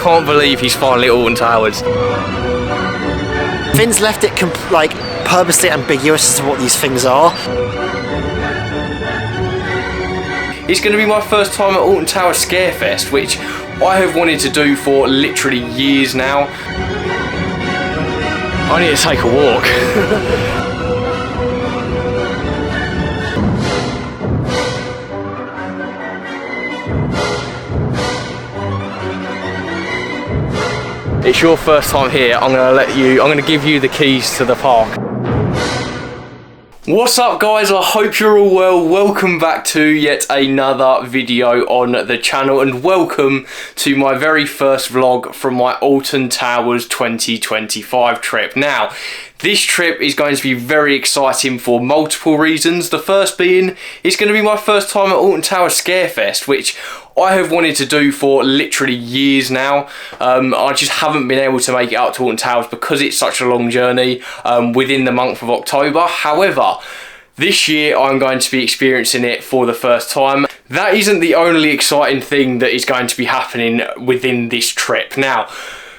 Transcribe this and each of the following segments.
Can't believe he's finally at Alton Towers. Finn's left it like purposely ambiguous as to what these things are. It's going to be my first time at Alton Towers Scarefest, which I have wanted to do for literally years now. I need to take a walk. It's your first time here. I'm going to give you the keys to the park. What's up guys, I hope you're all well. Welcome back to yet another video on the channel and welcome to my very first vlog from my Alton Towers 2025 trip. Now, this trip is going to be very exciting for multiple reasons. The first being, it's going to be my first time at Alton Towers Scarefest, which I have wanted to do for literally years now. I just haven't been able to make it out to Alton Towers because it's such a long journey within the month of October. However, this year I'm going to be experiencing it for the first time. That isn't the only exciting thing that is going to be happening within this trip. Now,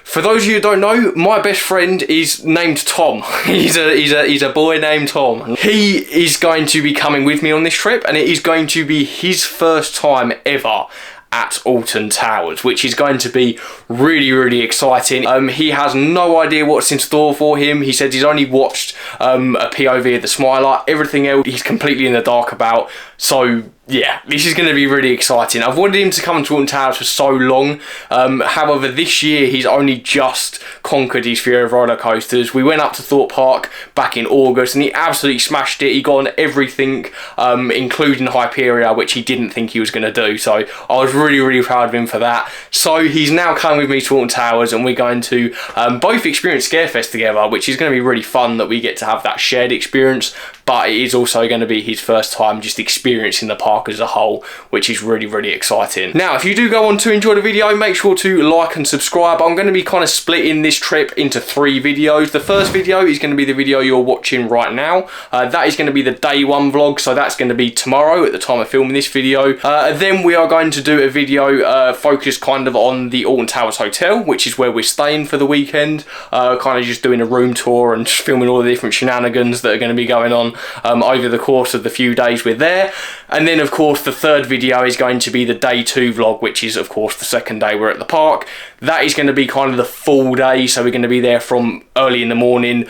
for those of you who don't know, my best friend is named Tom. He's a boy named Tom. He is going to be coming with me on this trip, and it is going to be his first time ever at Alton Towers, which is going to be really, really exciting. He has no idea what's in store for him. He said he's only watched a POV of the Smiler. Everything else he's completely in the dark about. So yeah, this is going to be really exciting. I've wanted him to come to Alton Towers for so long. However, this year he's only just conquered his fear of roller coasters. We went up to Thorpe Park back in August and he absolutely smashed it. He got on everything, including Hyperia, which he didn't think he was going to do. So I was really, really proud of him for that. So he's now come with me to Alton Towers and we're going to both experience Scarefest together, which is going to be really fun that we get to have that shared experience. But it is also going to be his first time just experiencing the park as a whole, which is really, really exciting. Now, if you do go on to enjoy the video, make sure to like and subscribe. I'm going to be kind of splitting this trip into 3 videos. The first video is going to be the video you're watching right now. That is going to be the day 1 vlog, so that's going to be tomorrow at the time of filming this video. Then we are going to do a video focused kind of on the Alton Towers Hotel, which is where we're staying for the weekend. Kind of just doing a room tour and just filming all the different shenanigans that are going to be going on over the course of the few days we're there. And then of course the third video is going to be the day 2 vlog, which is of course the second day we're at the park. That is going to be kind of the full day, so we're going to be there from early in the morning.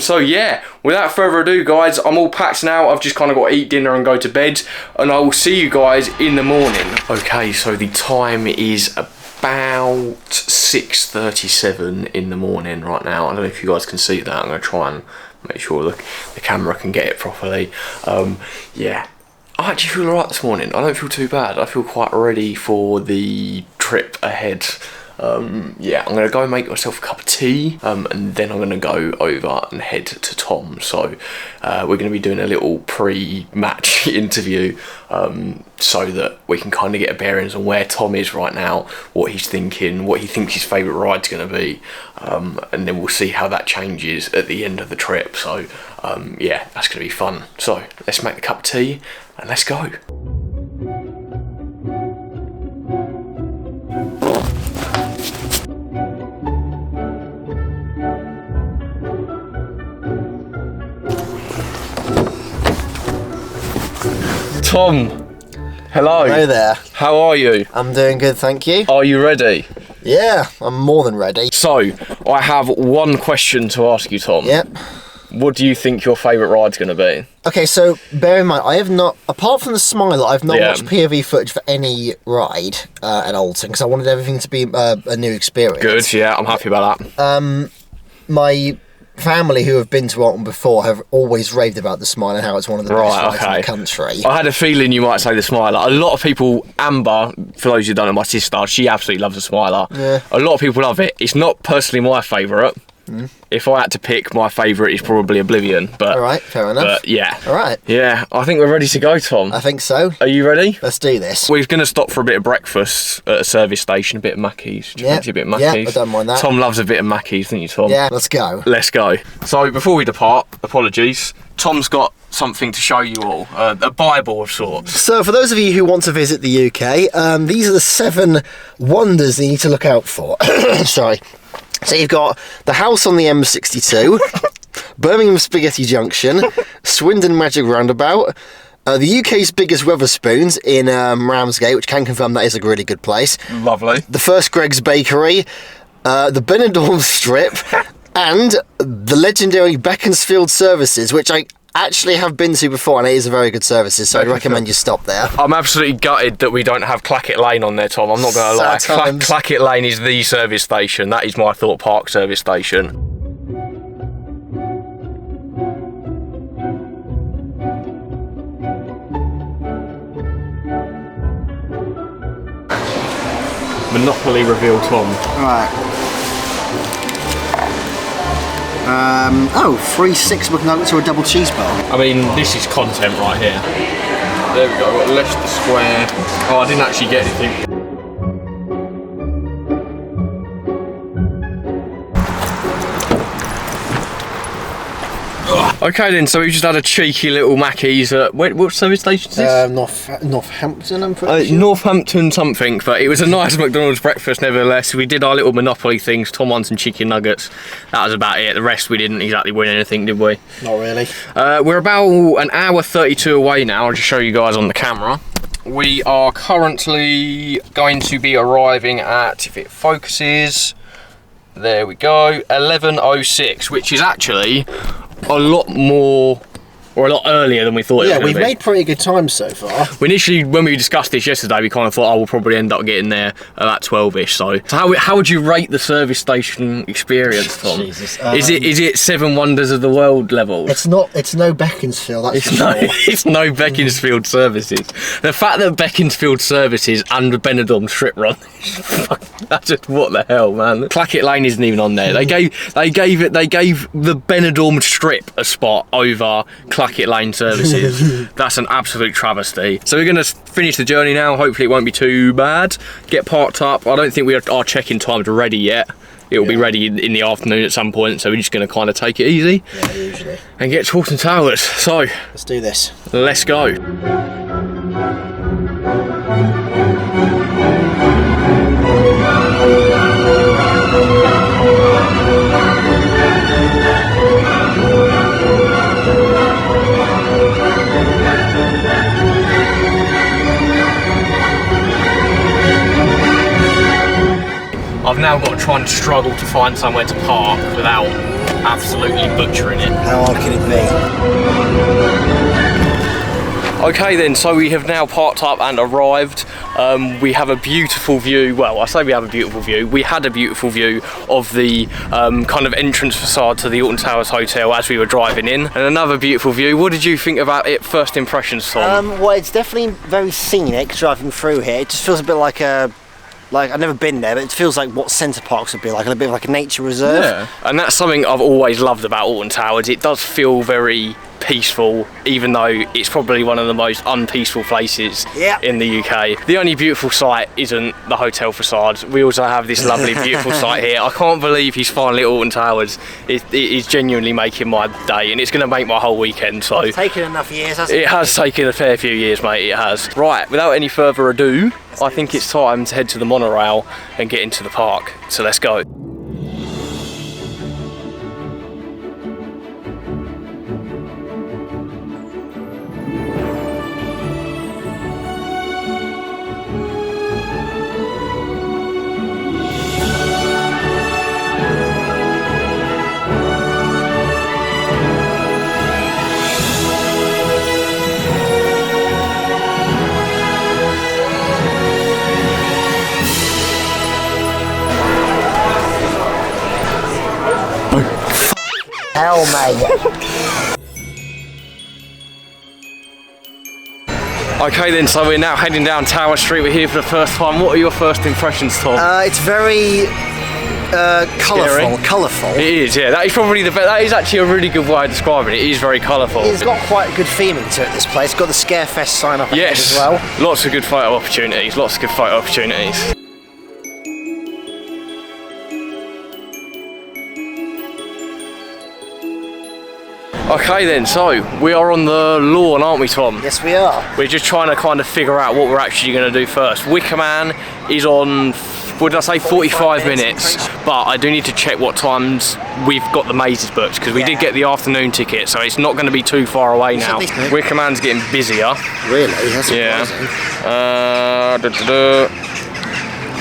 So yeah, without further ado guys, I'm all packed now. I've just kind of got to eat dinner and go to bed, and I will see you guys in the morning. Okay, so the time is about 6:37 in the morning right now. I don't know if you guys can see that. I'm going to try and make sure the camera can get it properly. Yeah, I actually feel alright this morning. I don't feel too bad. I feel quite ready for the trip ahead. Yeah, I'm going to go make myself a cup of tea, and then I'm going to go over and head to Tom. So we're going to be doing a little pre-match interview, so that we can kind of get a bearings on where Tom is right now, what he's thinking, what he thinks his favourite ride's going to be, and then we'll see how that changes at the end of the trip. So yeah, that's going to be fun. So let's make the cup of tea and let's go. Tom, hello. Hello there. How are you? I'm doing good, thank you. Are you ready? Yeah, I'm more than ready. So, I have one question to ask you, Tom. Yep. What do you think your favourite ride's going to be? Okay, so bear in mind, I have not, apart from the Smiler, I've not watched POV footage for any ride at Alton, because I wanted everything to be a new experience. Good, yeah, I'm happy about that. My family who have been to Alton before have always raved about the Smiler and how it's one of the best rides in the country. I had a feeling you might say the Smiler. A lot of people, Amber, for those who don't know, my sister, she absolutely loves the Smiler. Yeah. A lot of people love it. It's not personally my favourite. If I had to pick, my favourite is probably Oblivion. But all right, fair enough. But yeah. All right. Yeah, I think we're ready to go, Tom. I think so. Are you ready? Let's do this. We're going to stop for a bit of breakfast at a service station, a bit of Mackey's. Do you fancy a bit of Mackey's? Yeah, I don't mind that. Tom loves a bit of Mackey's, don't you, Tom? Yeah, let's go. Let's go. So before we depart, apologies, Tom's got something to show you all, a Bible of sorts. So for those of you who want to visit the UK, these are the 7 wonders that you need to look out for. Sorry. So you've got the house on the M62, Birmingham Spaghetti Junction, Swindon Magic Roundabout, the UK's biggest Wetherspoons in Ramsgate, which can confirm that is a really good place. Lovely. The first Greg's Bakery, the Benidorm Strip, and the legendary Beaconsfield Services, which I actually have been to before, and it is a very good services, so I'd recommend you stop there. I'm absolutely gutted that we don't have Clackett Lane on there, Tom. I'm not going to lie. Clackett Lane is the service station. That is my Thorpe Park service station. Monopoly reveal, Tom. Alright. 3 6 McNuggets or a double cheeseburger. I mean, this is content right here. There we go, got Leicester Square. Oh, I didn't actually get anything. Okay then, so we just had a cheeky little Mackey's at, what service station is this? Northampton, I'm pretty sure. Northampton something, but it was a nice McDonald's breakfast nevertheless. We did our little Monopoly things. Tom won some chicken nuggets. That was about it. The rest we didn't exactly win anything, did we? Not really. We're about an hour 32 away now. I'll just show you guys on the camera. We are currently going to be arriving at, if it focuses, there we go, 11:06, which is actually a lot more, or a lot earlier than we thought it was. Yeah, we've made pretty good time so far. We initially, when we discussed this yesterday, we kind of thought, oh, we'll probably end up getting there about 12ish. So how would you rate the service station experience, Tom? Jesus. Is it 7 wonders of the world level? It's not. It's no Beaconsfield. That's for sure. It's no Beaconsfield services. The fact that Beaconsfield services and the Benidorm Strip run, that's just what the hell, man. Clackett Lane isn't even on there. They gave the Benidorm Strip a spot over Clackett Lane services. That's an absolute travesty. So we're going to finish the journey now. Hopefully it won't be too bad. Get parked up. I don't think our check-in times are ready yet. It will be ready in the afternoon at some point, so we're just going to kind of take it easy. Yeah, usually. And get to Alton Towers. So let's do this. Let's go. I've now got to try and struggle to find somewhere to park without absolutely butchering it. How hard can it be? Okay then, so we have now parked up and arrived. We have a beautiful view. Well, I say we have a beautiful view. We had a beautiful view of the kind of entrance facade to the Alton Towers Hotel as we were driving in. And another beautiful view. What did you think about it? First impressions, Tom? Well, it's definitely very scenic driving through here. It just feels a bit like I've never been there, but it feels like what Centre Parks would be like, a bit of like a nature reserve. Yeah, and that's something I've always loved about Alton Towers. It does feel very peaceful, even though it's probably one of the most unpeaceful places in the UK. The only beautiful sight isn't the hotel facade. We also have this lovely beautiful sight here. I can't believe he's finally at Alton Towers. It is genuinely making my day, and it's going to make my whole weekend. So it's taken enough years, hasn't it? It has taken a fair few years, mate, it has. Right, without any further ado, I think it's time to head to the monorail and get into the park. So let's go. Hell, mate. Okay then, so we're now heading down Tower Street. We're here for the first time. What are your first impressions, Tom? It's very colourful. It is, yeah. That is probably that is actually a really good way of describing it. It is very colourful. It's got quite a good theming to it, this place. It's got the Scarefest sign up ahead as well. Lots of good photo opportunities. Lots of good photo opportunities. Okay then, so we are on the lawn, aren't we, Tom? Yes, we are. We're just trying to kind of figure out what we're actually going to do first. Wicker Man is on, what did I say, 45 minutes, but I do need to check what times we've got the mazes booked, because we did get the afternoon ticket, so it's not going to be too far away now. Wicker Man's getting busier. Really? That's surprising.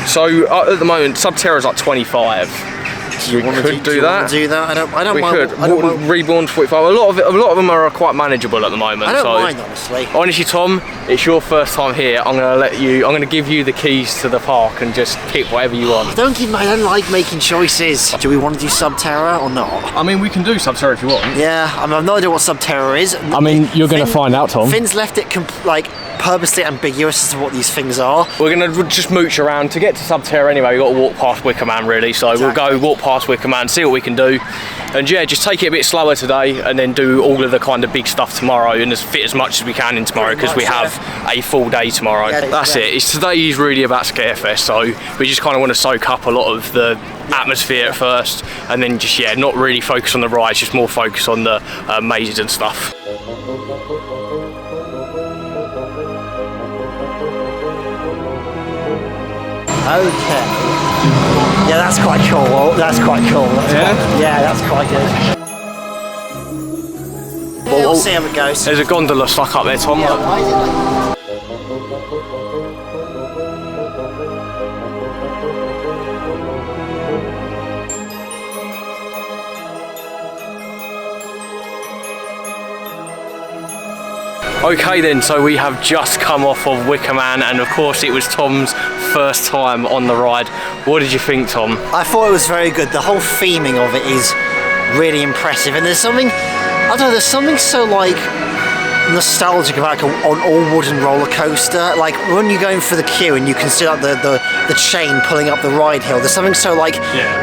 So at the moment, Subterra's like 25. Do you want to do that? I don't mind. Reborn 45. A lot of them are quite manageable at the moment. I don't mind, honestly. Honestly, Tom, it's your first time here. I'm gonna give you the keys to the park and just pick whatever you want. I don't like making choices. Do we want to do Subterra or not? I mean, we can do Subterra if you want. Yeah, I mean, I've no idea what Subterra is. I mean, you're gonna find out, Tom. Finn's left it purposely ambiguous as to what these things are. We're gonna just mooch around. To get to Subterra anyway, we've got to walk past Wicker Man, really, so We'll go walk past Wicker Man, see what we can do, and yeah, just take it a bit slower today and then do all of the kind of big stuff tomorrow and just fit as much as we can in tomorrow, because we have a full day tomorrow. Yeah, that's it. Today is really about Scarefest, so we just kind of want to soak up a lot of the atmosphere at first, and then just not really focus on the rides, just more focus on the mazes and stuff. Okay. Yeah, that's quite cool. That's quite cool. That's quite good. We'll see how it goes. There's a gondola stuck up there, Tom. Okay then, so we have just come off of Wicker Man, and of course it was Tom's first time on the ride. What did you think, Tom? I thought it was very good. The whole theming of it is really impressive, and there's something, I don't know, there's something so nostalgic about an all-wooden roller coaster. Like when you're going for the queue and you can see the chain pulling up the ride hill, there's something so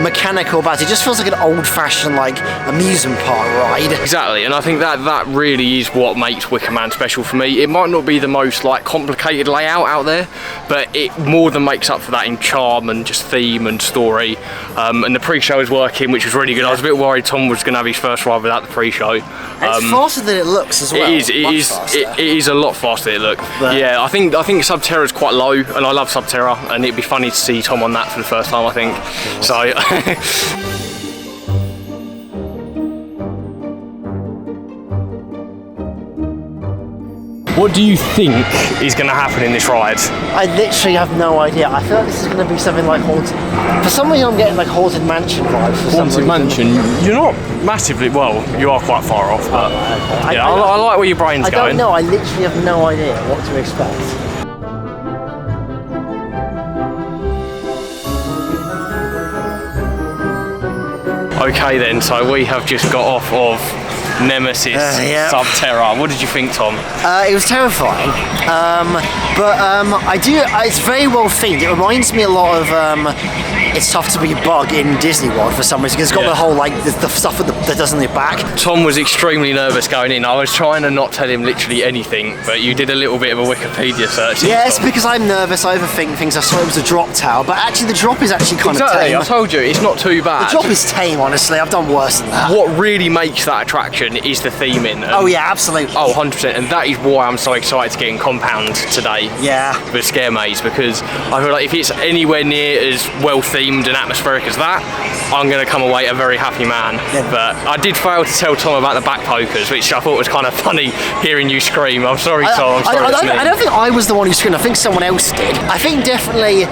mechanical about it. It just feels like an old-fashioned amusement park ride. Exactly, and I think that really is what makes Wicker Man special for me. It might not be the most complicated layout out there, but it more than makes up for that in charm and just theme and story. And the pre-show is working, which was really good. I was a bit worried Tom was going to have his first ride without the pre-show. It's faster than it looks as well. It is a lot faster than it looks. Yeah, I think Subterra is quite low, and I love Subterra, and it'd be funny to see Tom on that for the first time, I think. So. What do you think is going to happen in this ride? I literally have no idea. I feel like this is going to be something like Haunted. For some reason, I'm getting Haunted Mansion vibes. Haunted Mansion? You're not massively. Well, you are quite far off, but okay. I like where your brain's going. I don't know. I literally have no idea what to expect. Okay then, so we have just got off of Nemesis Subterra. What did you think, Tom? It was terrifying, but it's very well themed. It reminds me a lot of It's Tough to Be a Bug in Disney World for some reason. It's got the whole the stuff that does on your back. Tom was extremely nervous going in. I was trying to not tell him literally anything, but you did a little bit of a Wikipedia search. Yeah, it's because I'm nervous. I overthink things. I saw it was a drop tower, but actually the drop is actually kind of tame. I told you, it's not too bad. The drop is tame, honestly. I've done worse than that. What really makes that attraction is the theming. Oh yeah, absolutely. Oh, 100%. And that is why I'm so excited to get in Compound today. Yeah. With Scare Maze, because I feel like if it's anywhere near as well themed and atmospheric as that, I'm going to come away a very happy man. Yeah. But I did fail to tell Tom about the back pokers, which I thought was kind of funny hearing you scream. I'm sorry, Tom. I don't think I was the one who screamed. I think someone else did. I think definitely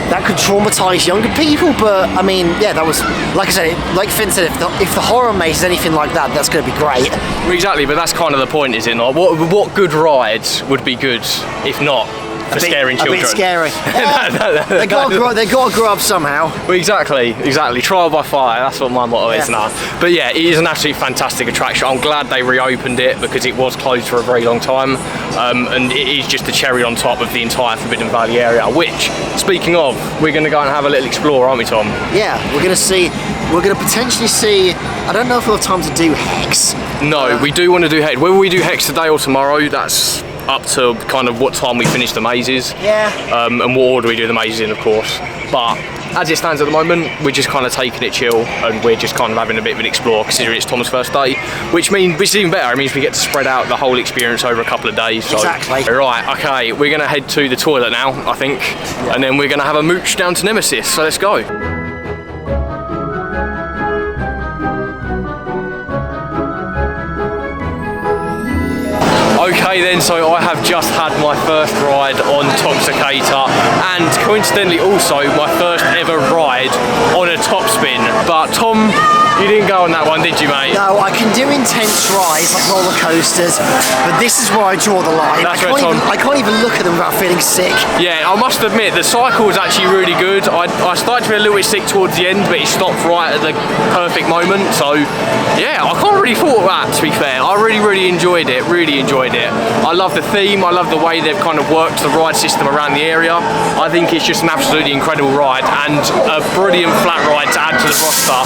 that could traumatise younger people, but I mean, yeah, that was, like I said, like Finn said, if the horror maze is anything like that, that's going to be great. Exactly, but that's kind of the point, is it not? What good rides would be good if not for scaring children. A bit scary. They got to grow up somehow. Well, exactly. Trial by fire, that's what my motto is now. But yeah, it is an absolutely fantastic attraction. I'm glad they reopened it because it was closed for a very long time. And it is just the cherry on top of the entire Forbidden Valley area, which, speaking of, we're going to go and have a little explore, aren't we, Tom? Yeah, we're going to potentially see, I don't know if we'll have time to do Hex. No, we do want to do Hex. Whether we do Hex today or tomorrow, that's up to kind of what time we finish the mazes. Yeah. And what order we do the mazes in, of course. But as it stands at the moment, we're just kind of taking it chill and we're just kind of having a bit of an explore considering it's Tom's first day, which is even better. It means we get to spread out the whole experience over a couple of days. So, exactly. Right, okay, we're going to head to the toilet now, I think, and then we're going to have a mooch down to Nemesis, so let's go. Okay then, so I have just had my first ride on Top Cicada and coincidentally also my first ever ride on a top spin. But Tom, you didn't go on that one, did you, mate? No, I can do intense rides like roller coasters, but this is where I draw the line. I can't even look at them without feeling sick. Yeah, I must admit, the cycle was actually really good. I started to be a little bit sick towards the end, but it stopped right at the perfect moment. So, yeah, I can't really fault that, to be fair. I really enjoyed it, I love the theme, I love the way they've kind of worked the ride system around the area. I think it's just an absolutely incredible ride and a brilliant flat ride to add to the roster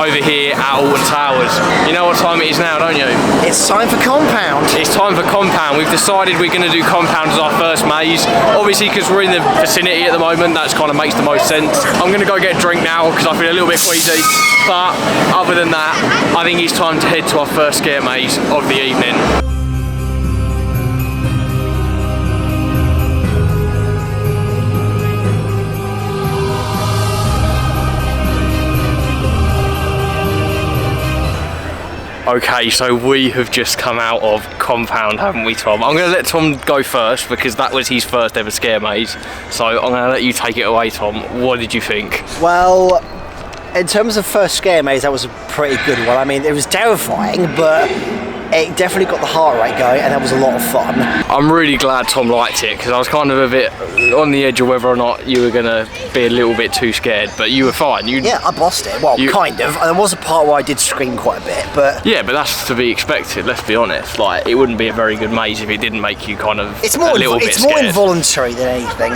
over here at Alton Towers. You know what time it is now, don't you? It's time for Compound. It's time for Compound. We've decided we're going to do Compound as our first maze. Obviously, because we're in the vicinity at the moment, that kind of makes the most sense. I'm going to go get a drink now because I feel a little bit queasy. But other than that, I think it's time to head to our first scare maze of the evening. Okay, so we have just come out of Compound, haven't we, Tom? I'm going to let Tom go first because that was his first ever scare maze. So I'm going to let you take it away, Tom. What did you think? Well, in terms of first scare maze, that was a pretty good one. I mean, it was terrifying, but it definitely got the heart rate going and that was a lot of fun. I'm really glad Tom liked it because I was kind of a bit on the edge of whether or not you were going to be a little bit too scared, but you were fine. Yeah, I bossed it. Well, kind of. There was a part where I did scream quite a bit, but... Yeah, but that's to be expected, let's be honest. Like, it wouldn't be a very good maze if it didn't make you kind of a little bit scared. It's more involuntary than anything.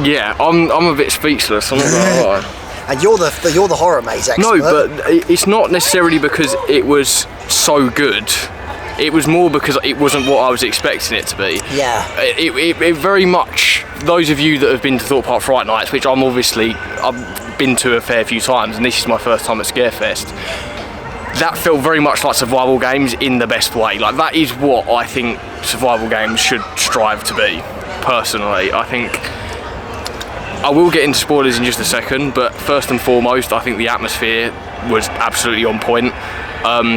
Yeah, I'm a bit speechless, I'm not gonna lie. And you're the horror maze expert. No, but it's not necessarily because it was so good. It was more because it wasn't what I was expecting it to be. Yeah. It very much, those of you that have been to Thorpe Park Fright Nights, which I've been to a fair few times, and this is my first time at Scarefest, that felt very much like survival games in the best way. Like, that is what I think survival games should strive to be, personally. I think... I will get into spoilers in just a second, but first and foremost, I think the atmosphere was absolutely on point.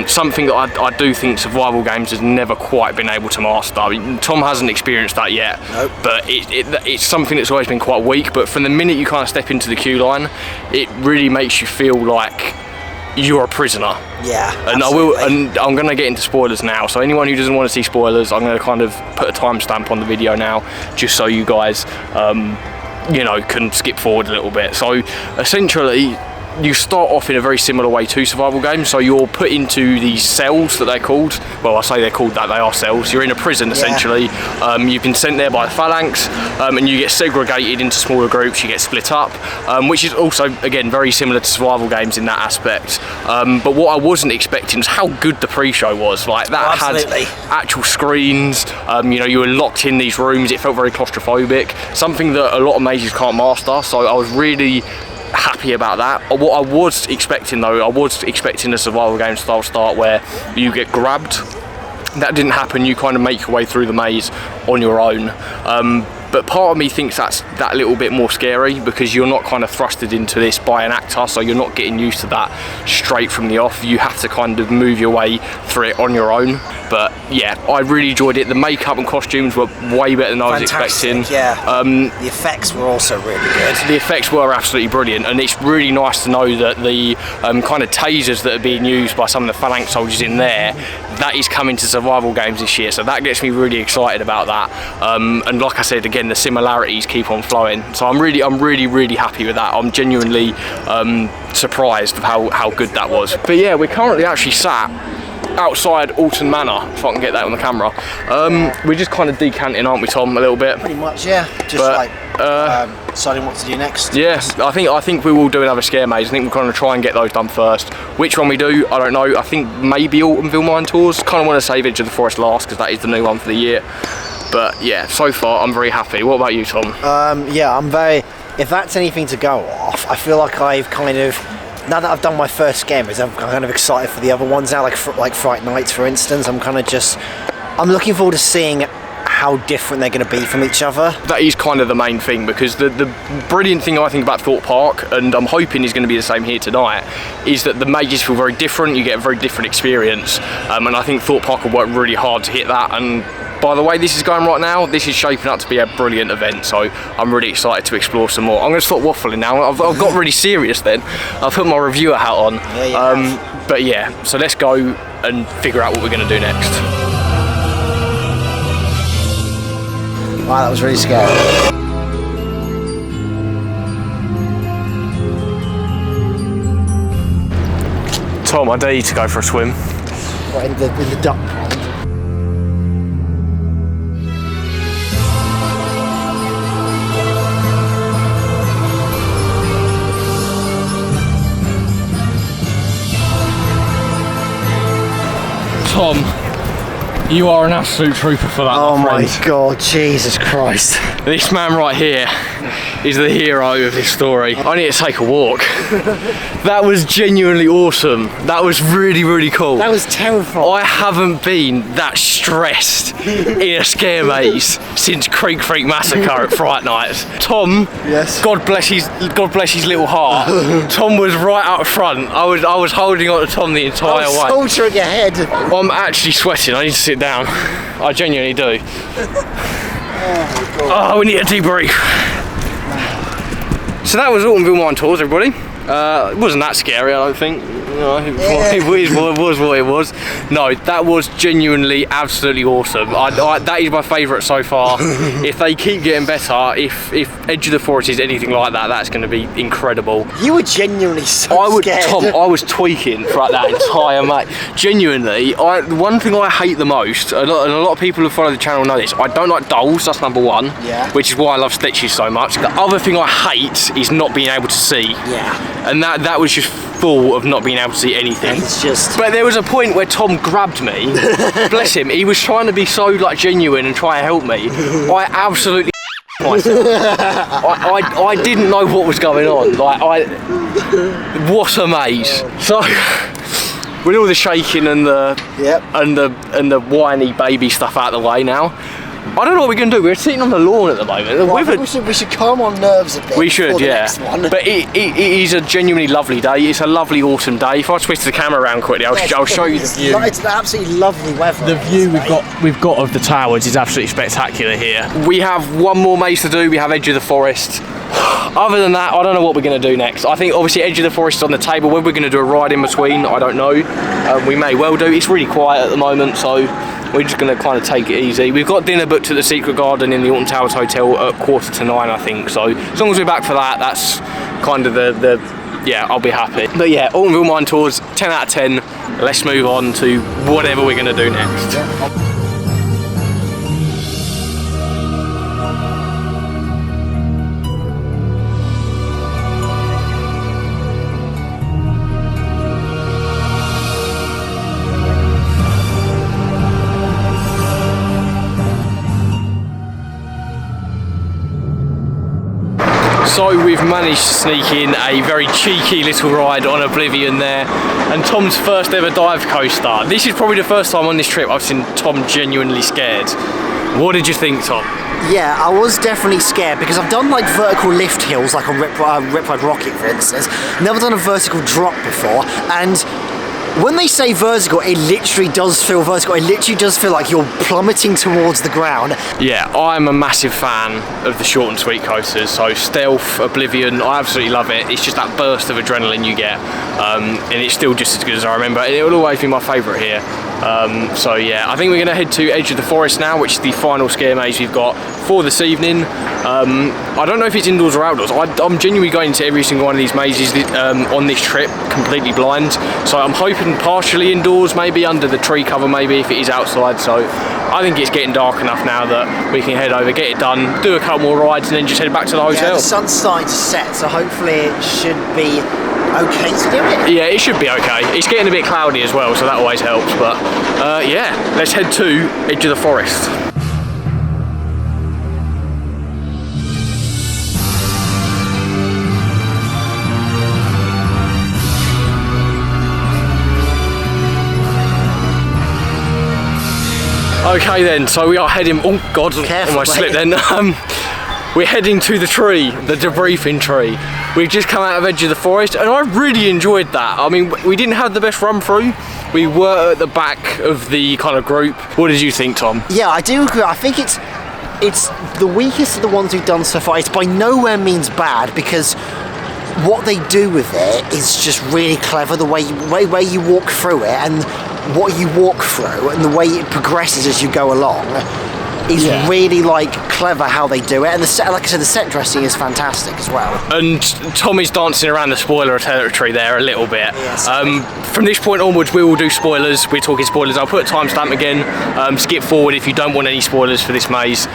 Something that I do think survival games has never quite been able to master. I mean, Tom hasn't experienced that yet, nope. But it's something that's always been quite weak. But from the minute you kind of step into the queue line, it really makes you feel like you're a prisoner. Yeah, and absolutely. I'm going to get into spoilers now. So anyone who doesn't want to see spoilers, I'm going to kind of put a timestamp on the video now, just so you guys, you know, can skip forward a little bit. So essentially, you start off in a very similar way to survival games. So you're put into these cells that they're called. Well, I say they're called that, they are cells. You're in a prison, essentially. Yeah. You've been sent there by the phalanx, and you get segregated into smaller groups, you get split up, which is also, again, very similar to survival games in that aspect. But what I wasn't expecting was how good the pre-show was. Like, that had actual screens, you know, you were locked in these rooms, it felt very claustrophobic, something that a lot of mazes can't master, so I was really happy about that. What I was expecting though, I was expecting a survival game style start where you get grabbed. That didn't happen. You kind of make your way through the maze on your own. But part of me thinks that's that little bit more scary because you're not kind of thrusted into this by an actor, so you're not getting used to that straight from the off. You have to kind of move your way through it on your own. But yeah, I really enjoyed it. The makeup and costumes were way better than I was expecting. Yeah. The effects were also really good. The effects were absolutely brilliant, and it's really nice to know that the kind of tasers that are being used by some of the phalanx soldiers in there, that is coming to survival games this year. So that gets me really excited about that. And like I said, again, again, the similarities keep on flowing. So I'm really happy with that. I'm genuinely surprised of how good that was. But yeah, we're currently actually sat outside Alton Manor, if I can get that on the camera. We're just kind of decanting, aren't we, Tom, a little bit? Pretty much, yeah. Just deciding what to do next. Yeah, I think we will do another scare maze. I think we're going to try and get those done first. Which one we do, I don't know. I think maybe Altonville Mine Tours. Kind of want to save Edge of the Forest last because that is the new one for the year. But yeah, so far I'm very happy. What about you, Tom? Yeah, I'm very. If that's anything to go off, I feel like I've kind of. Now that I've done my first scare maze, I'm kind of excited for the other ones now, like Fright Nights, for instance. I'm looking forward to seeing how different they're going to be from each other. That is kind of the main thing, because the brilliant thing I think about Thorpe Park, and I'm hoping is going to be the same here tonight, is that the mazes feel very different. You get a very different experience, and I think Thorpe Park will work really hard to hit that. And by the way this is going right now, this is shaping up to be a brilliant event, so I'm really excited to explore some more. I'm going to stop waffling now. I've got really serious then. I've put my reviewer hat on. Yeah, but yeah, so let's go and figure out what we're going to do next. Wow, that was really scary. Tom, I dare you to go for a swim. Right, in the duck pond. Tom, you are an absolute trooper for that. Oh my God, Jesus Christ. This man right here is the hero of this story. I need to take a walk. That was genuinely awesome. That was really cool. That was terrifying. I haven't been that stressed in a scare maze since Creek Freak Massacre at Fright Nights. Tom, yes. God bless his little heart. Tom was right up front. I was holding on to Tom the entire way. Soldiering ahead. I'm actually sweating. I need to sit down. I genuinely do. Oh, we need a debrief. So that was Altonville Mine Tours, everybody. It wasn't that scary, I don't think. You know, it was what it was. No, that was genuinely absolutely awesome. That is my favourite so far. If they keep getting better, if Edge of the Forest is anything like that, that's going to be incredible. You were genuinely so scared. Tom, I was tweaking throughout that entire mate. Genuinely, one thing I hate the most, and a lot of people who follow the channel know this, I don't like dolls, that's number one. Yeah. Which is why I love Stitches so much. The other thing I hate is not being able to see. Yeah. And that was just full of not being able to see anything. It's just... But there was a point where Tom grabbed me. Bless him, he was trying to be so like genuine and try and help me. I absolutely myself. I didn't know what was going on. What a maze. So with all the shaking and the whiny baby stuff out of the way now, I don't know what we're going to do. We're sitting on the lawn at the moment. We should calm our nerves a bit. We should, yeah. Next one. But it is a genuinely lovely day. It's a lovely autumn day. If I twist the camera around quickly, I'll show you the view. It's absolutely lovely weather. The view we've got of the towers is absolutely spectacular here. We have one more maze to do. We have Edge of the Forest. Other than that, I don't know what we're going to do next. I think obviously Edge of the Forest is on the table. Whether we're going to do a ride in between, I don't know. We may well do. It's really quiet at the moment, so we're just going to kind of take it easy. We've got dinner booked at the Secret Garden in the Alton Towers Hotel at 8:45, I think. So as long as we're back for that, that's kind of yeah, I'll be happy. But yeah, Altonville Mine Tours, 10 out of 10. Let's move on to whatever we're going to do next. So we've managed to sneak in a very cheeky little ride on Oblivion there, and Tom's first ever dive coaster. This is probably the first time on this trip I've seen Tom genuinely scared. What did you think, Tom? Yeah, I was definitely scared because I've done like vertical lift hills, like on Rip Ride Rocket, for instance. Never done a vertical drop before, and when they say vertical, it literally does feel vertical. It literally does feel like you're plummeting towards the ground. Yeah, I'm a massive fan of the short and sweet coasters. So Stealth, Oblivion, I absolutely love it. It's just that burst of adrenaline you get, and it's still just as good as I remember. It will always be my favourite here. So yeah, I think we're going to head to Edge of the Forest now, which is the final scare maze we've got for this evening. I don't know if it's indoors or outdoors. I'm genuinely going to every single one of these mazes on this trip completely blind, so I'm hoping partially indoors, maybe under the tree cover, maybe if it is outside. So I think it's getting dark enough now that we can head over, get it done, do a couple more rides, and then just head back to the hotel. Yeah, the sun's starting to set, so hopefully it should be okay to do it. Yeah, it should be okay. It's getting a bit cloudy as well, so that always helps. But yeah, let's head to Edge of the Forest. Okay then, so we are heading, oh god, Careful, almost slipped then. We're heading to the tree, the debriefing tree. We've just come out of Edge of the Forest and I really enjoyed that. I mean, we didn't have the best run through. We were at the back of the kind of group. What did you think, Tom? Yeah, I do agree. I think it's the weakest of the ones we've done so far. It's by nowhere means bad, because what they do with it is just really clever. The way you walk through it and what you walk through and the way it progresses as you go along is really like clever how they do it, and the set, like I said, the set dressing is fantastic as well. And Tommy's dancing around the spoiler territory there a little bit. Yes. From this point onwards, we will do spoilers. We're talking spoilers. I'll put a timestamp again. Skip forward if you don't want any spoilers for this maze.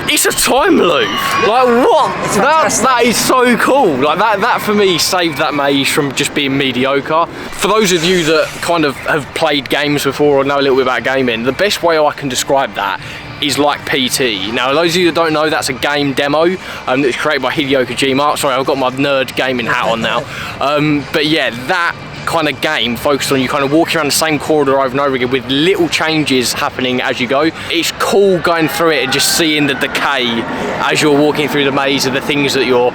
It's a time loop. Like what? That is so cool. Like that for me saved that maze from just being mediocre. For those of you that kind of have played games before or know a little bit about gaming, the best way I can describe that is like PT. Now, those of you that don't know, that's a game demo that's created by Hideo Kojima. Sorry, I've got my nerd gaming hat on now. But yeah, that kind of game focused on you kind of walking around the same corridor over and over again with little changes happening as you go. It's cool going through it and just seeing the decay as you're walking through the maze and the things that you're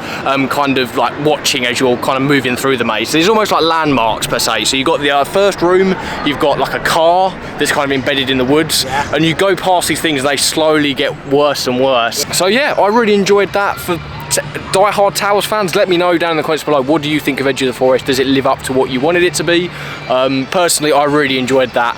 kind of like watching as you're kind of moving through the maze. There's almost like landmarks per se. So you've got the first room, you've got like a car that's kind of embedded in the woods, and you go past these things and they slowly get worse and worse. So yeah, I really enjoyed that. For die-hard Towers fans, let me know down in the comments below, what do you think of Edge of the Forest? Does it live up to what you wanted it to be? Personally, I really enjoyed that.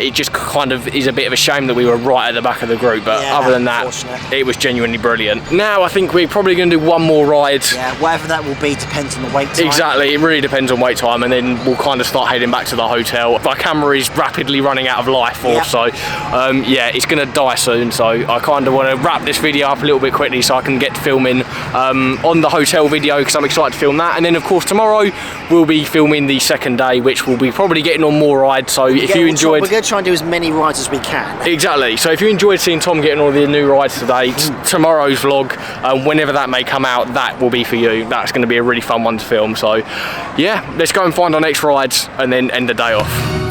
It just kind of is a bit of a shame that we were right at the back of the group, but other than that, it was genuinely brilliant. Now I think we're probably going to do one more ride. Yeah, whatever that will be depends on the wait time. Exactly, it really depends on wait time, and then we'll kind of start heading back to the hotel. My camera is rapidly running out of life force, so yeah, it's going to die soon, so I kind of want to wrap this video up a little bit quickly so I can get filming on the hotel video, because I'm excited to film that. And then of course tomorrow we'll be filming the second day, which we'll be probably getting on more rides. So if you enjoyed, we're going to try and do as many rides as we can. Exactly. So if you enjoyed seeing Tom getting all the new rides today, tomorrow's vlog, whenever that may come out, that will be for you. That's going to be a really fun one to film. So yeah, let's go and find our next rides and then end the day off.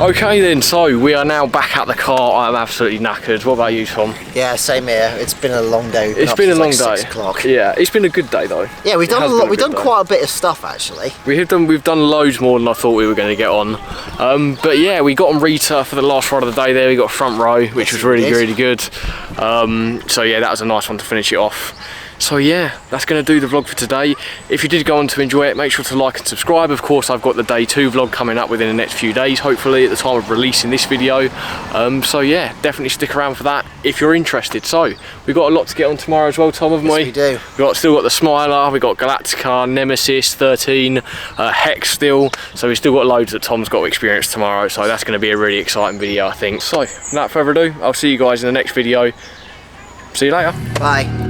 Okay then, so we are now back at the car. I'm absolutely knackered. What about you, Tom? Yeah, same here. It's been a long day. It's been a long day. 6 o'clock. Yeah, it's been a good day though. Yeah, we've done a lot. We've done quite a bit of stuff actually. We've done loads more than I thought we were going to get on. But yeah, we got on Rita for the last ride of the day there. We got front row, which was really good. So yeah, that was a nice one to finish it off. So yeah, that's going to do the vlog for today. If you did go on to enjoy it, make sure to like and subscribe. Of course, I've got the day 2 vlog coming up within the next few days, hopefully at the time of releasing this video. So yeah, definitely stick around for that if you're interested. So we've got a lot to get on tomorrow as well, Tom, haven't we? Yes, we do. Still got the Smiler, we've got Galactica, Nemesis, 13, Hex still. So we've still got loads that Tom's got to experience tomorrow. So that's going to be a really exciting video, I think. So without further ado, I'll see you guys in the next video. See you later. Bye.